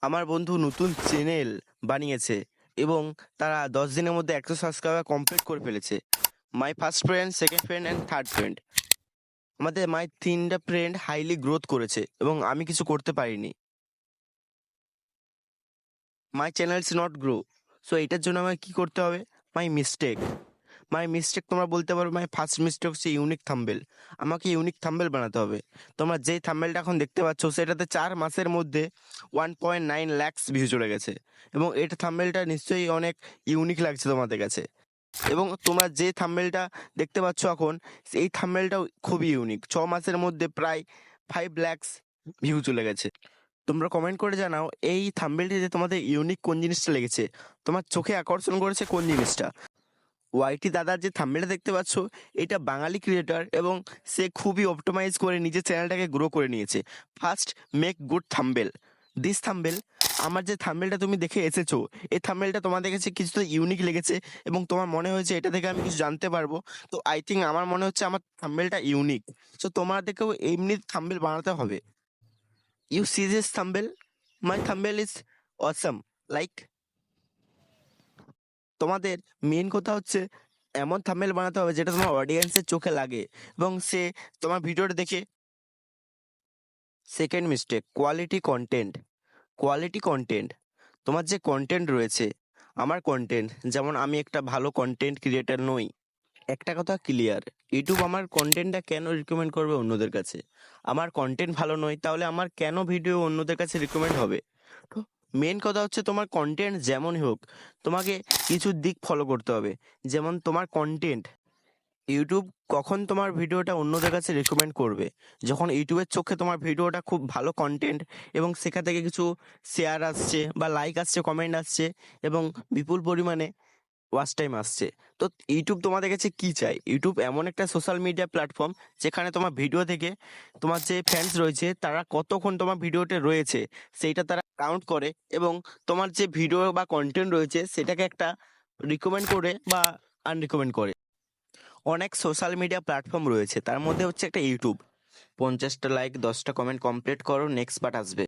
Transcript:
আমার বন্ধু নতুন চ্যানেল বানিয়েছে এবং তারা 10 দিনের মধ্যে 100 সাবস্ক্রাইবার কমপ্লিট করে ফেলেছে। My first friend, second friend and third friend, আমাদের মাই 3টা ফ্রেন্ড হাইলি গ্রোথ করেছে এবং আমি কিছু করতে পারিনি। My channel is not grow. So এটার জন্য আমাকে কি করতে হবে? মাই মিস্টেক তোমরা বলতে পারো। মাই ফার্স্ট মিস্টেক হচ্ছে ইউনিক থাম্বেল। আমাকে ইউনিক থাম্বেল বানাতে হবে। তোমরা যেই থাম্বেলটা এখন দেখতে পাচ্ছ সেটাতে 4 মাসের মধ্যে 1.9 lakhs ভিউ চলে গেছে এবং এটা থাম্বেলটা নিশ্চয়ই অনেক ইউনিক লাগছে তোমাদের কাছে। এবং তোমরা যে থাম্বেলটা দেখতে পাচ্ছ এখন, এই থাম্বেলটাও খুবই ইউনিক। 6 মাসের মধ্যে প্রায় 5 lakhs ভিউ চলে গেছে। তোমরা কমেন্ট করে জানাও এই থাম্বেলটিতে তোমাদের ইউনিক কোন জিনিসটা লেগেছে, তোমার চোখে আকর্ষণ করেছে কোন জিনিসটা। ওয়াইটি দাদার যে থাম্বনেলটা দেখতে পাচ্ছ, এটা বাঙালি ক্রিয়েটর এবং সে খুবই অপটিমাইজ করে নিজের চ্যানেলটাকে গ্রো করে নিয়েছে। First make good thumbnail. This thumbnail, আমার যে থাম্বেলটা তুমি দেখে এসেছো, এই থাম্বেলটা তোমাদের কাছে কিছুটা ইউনিক লেগেছে এবং তোমার মনে হয়েছে এটা থেকে আমি কিছু জানতে পারবো। তো আই থিঙ্ক আমার মনে হচ্ছে আমার থাম্বেলটা ইউনিক। সো তোমাদেরকেও এমনি থাম্বেল বানাতে হবে। You see this dumbbell, my dumbbell is awesome. Like, তোমাদের মেন কথা হচ্ছে এমন থাম্বনেল বানাতে হবে যেটা তোমার অডিয়েন্সের চোখে লাগে এবং সে তোমার ভিডিওটা দেখে। Second mistake, quality content. তোমার যে কন্টেন্ট রয়েছে, আমার কন্টেন্ট যেমন, আমি একটা ভালো কন্টেন্ট ক্রিয়েটার নই। একটা কথা ক্লিয়ার, ইউটিউব আমার কন্টেন্টটা কেন রিকমেন্ড করবে অন্যদের কাছে? আমার কন্টেন্ট ভালো নয়, তাহলে আমার কেন ভিডিও অন্যদের কাছে রিকমেন্ড হবে? তো মেন কথা হচ্ছে তোমার কন্টেন্ট যেমনই হোক, তোমাকে কিছু দিক ফলো করতে হবে। যেমন তোমার কন্টেন্ট, ইউটিউব কখন তোমার ভিডিওটা অন্যদের কাছে রেকমেন্ড করবে? যখন ইউটিউবের চোখে তোমার ভিডিওটা খুব ভালো কন্টেন্ট এবং সেখান থেকে কিছু শেয়ার আসছে বা লাইক আসছে, কমেন্ট আসছে এবং বিপুল পরিমাণে ওয়াচ টাইম আসছে। তো ইউটিউব তোমাদের কাছে কি চাই? ইউটিউব এমন একটা সোশ্যাল মিডিয়া প্ল্যাটফর্ম যেখানে তোমার ভিডিও থেকে তোমার যে ফ্যান্স রয়েছে তারা কতক্ষণ তোমার ভিডিওতে রয়েছে সেইটা তারা কাউন্ট করে এবং তোমার যে ভিডিও বা কন্টেন্ট রয়েছে সেটাকে একটা রিকমেন্ড করে বা আনরিকমেন্ড করে। অনেক সোশ্যাল মিডিয়া প্ল্যাটফর্ম রয়েছে, তার মধ্যে হচ্ছে একটা ইউটিউব। 50টা লাইক, 10টা কমেন্ট কমপ্লিট করো, নেক্সট পার্ট আসবে।